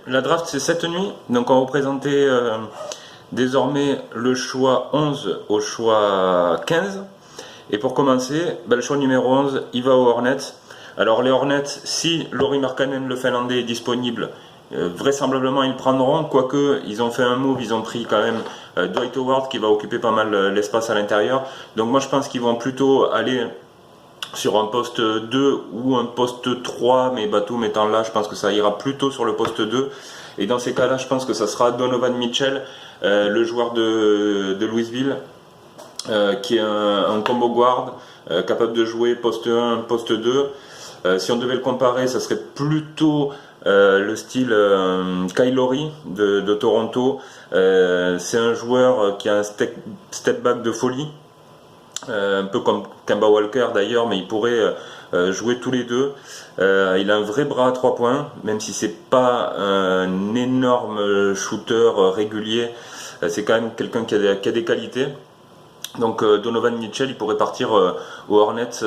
La draft c'est cette nuit, donc on va vous présenter désormais le choix 11 au choix 15. Et pour commencer, le choix numéro 11, il va aux Hornets. Alors les Hornets, si Lauri Markkanen, le Finlandais, est disponible, vraisemblablement ils le prendront, quoique ils ont fait un move, ils ont pris quand même Dwight Howard qui va occuper pas mal l'espace à l'intérieur. Donc moi je pense qu'ils vont plutôt aller sur un poste 2 ou un poste 3, mais Batum étant là, je pense que ça ira plutôt sur le poste 2. Et dans ces cas-là, je pense que ça sera Donovan Mitchell, le joueur de Louisville, qui est un combo guard, capable de jouer poste 1, poste 2. Si on devait le comparer, ça serait plutôt le style Kyle Lowry de Toronto. C'est un joueur qui a un step back de folie. Un peu comme Kemba Walker d'ailleurs, mais il pourrait jouer tous les deux. Il a un vrai bras à 3 points, même si c'est pas un énorme shooter régulier, c'est quand même quelqu'un qui a des qualités. Donc Donovan Mitchell, il pourrait partir aux Hornets,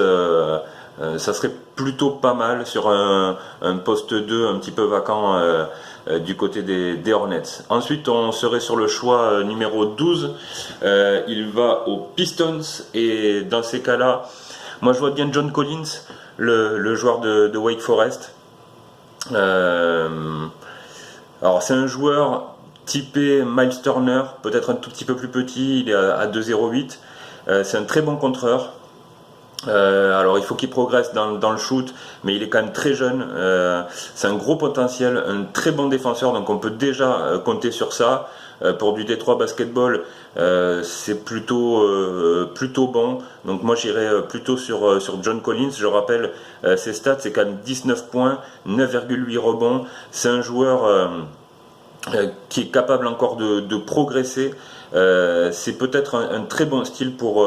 ça serait plutôt pas mal sur un poste 2 un petit peu vacant du côté des Hornets. Ensuite, on serait sur le choix numéro 12. Il va aux Pistons. Et dans ces cas-là, moi je vois bien John Collins, le joueur de Wake Forest. Alors c'est un joueur typé Miles Turner, peut-être un tout petit peu plus petit, il est à 2,08. C'est un très bon contreur. Alors il faut qu'il progresse dans le shoot, mais il est quand même très jeune. C'est un gros potentiel, un très bon défenseur, donc on peut déjà compter sur ça. Pour du Détroit basketball, c'est plutôt bon. Donc moi j'irais plutôt sur John Collins. Je rappelle ses stats, c'est quand même 19 points, 9,8 rebonds. C'est un joueur qui est capable encore de progresser. C'est peut-être un très bon style pour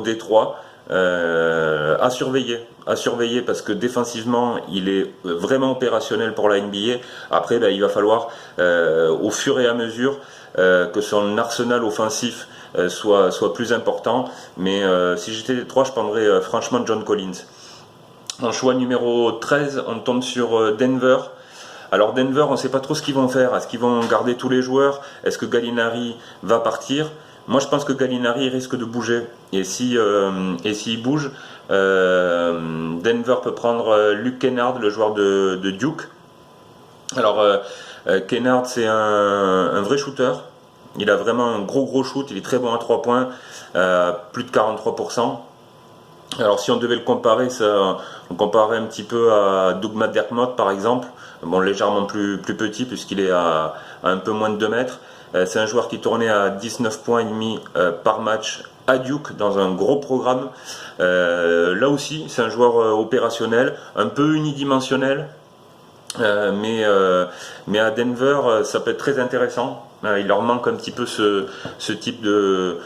Détroit. À surveiller parce que défensivement il est vraiment opérationnel pour la NBA. Après il va falloir au fur et à mesure que son arsenal offensif soit plus important, mais si j'étais Détroit je prendrais franchement John Collins. En choix numéro 13 on tombe sur Denver. Alors Denver, on ne sait pas trop ce qu'ils vont faire. Est-ce qu'ils vont garder tous les joueurs? Est-ce que Gallinari va partir? Moi je pense que Gallinari risque de bouger. Et s'il bouge, Denver peut prendre Luke Kennard, le joueur de Duke. Alors Kennard c'est un vrai shooter. Il a vraiment un gros shoot, il est très bon à 3 points, plus de 43%. Alors si on devait le comparer, on comparerait un petit peu à Doug McDermott par exemple, bon légèrement plus petit puisqu'il est à un peu moins de 2 mètres. C'est un joueur qui tournait à 19 points et demi par match à Duke dans un gros programme. Là aussi c'est un joueur opérationnel, un peu unidimensionnel, mais à Denver ça peut être très intéressant. Il leur manque un petit peu ce type de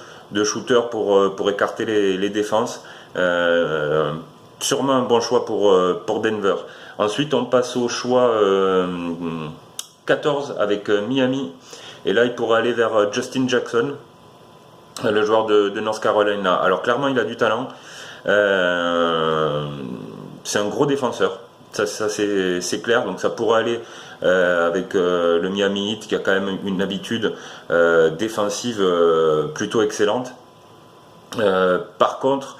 shooter pour écarter les défenses. Sûrement un bon choix pour Denver. Ensuite on passe au choix 14 avec Miami, et là il pourrait aller vers Justin Jackson, le joueur de North Carolina. Alors clairement il a du talent, c'est un gros défenseur, ça c'est clair, donc ça pourrait aller avec le Miami Heat qui a quand même une habitude défensive plutôt excellente. Par contre,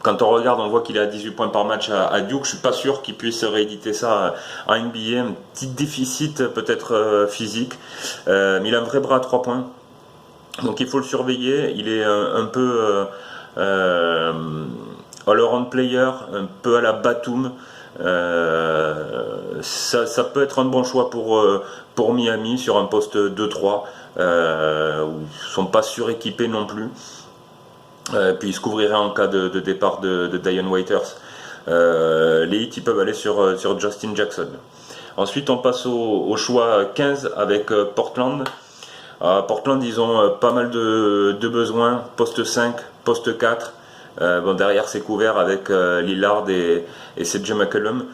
quand on regarde, on voit qu'il est à 18 points par match à Duke. Je suis pas sûr qu'il puisse rééditer ça en NBA. Un petit déficit peut-être physique, mais il a un vrai bras à 3 points. Donc il faut le surveiller. Il est un peu all-around player, un peu à la Batum. Ça peut être un bon choix pour Miami sur un poste 2-3 où ils sont pas suréquipés non plus. Puis il se couvrirait en cas de départ de Dion Waiters. Les Heat ils peuvent aller sur Justin Jackson. Ensuite on passe au choix 15 avec Portland. Portland ils ont pas mal de besoins, poste 5, poste 4. Bon, derrière c'est couvert avec Lillard et CJ McCollum.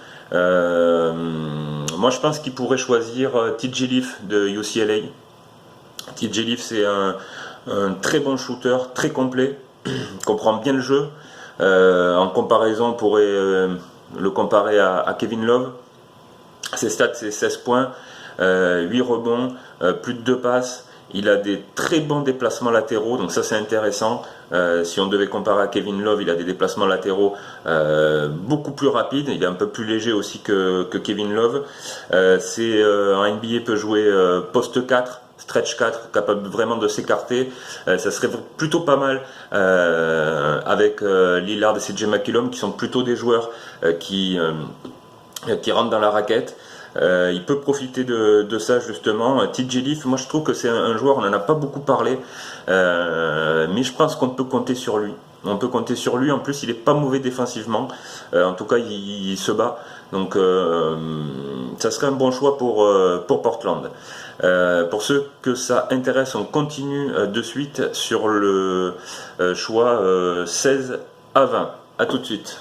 Moi je pense qu'ils pourraient choisir TJ Leaf de UCLA. TJ Leaf c'est un très bon shooter, très complet, comprend bien le jeu. En comparaison on pourrait le comparer à Kevin Love. Ses stats, c'est 16 points, 8 rebonds, plus de 2 passes. Il a des très bons déplacements latéraux, donc ça c'est intéressant. Si on devait comparer à Kevin Love, il a des déplacements latéraux beaucoup plus rapides. Il est un peu plus léger aussi que Kevin Love. En NBA peut jouer poste 4, stretch 4, capable vraiment de s'écarter. Ça serait plutôt pas mal avec Lillard et CJ McCollum, qui sont plutôt des joueurs qui rentrent dans la raquette. Il peut profiter de ça justement. TJ Leaf, moi je trouve que c'est un joueur, on n'en a pas beaucoup parlé, mais je pense qu'on peut compter sur lui. On peut compter sur lui, en plus il est pas mauvais défensivement, en tout cas il se bat, donc ça serait un bon choix pour Portland. Pour ceux que ça intéresse, on continue de suite sur le choix 16 à 20. A tout de suite.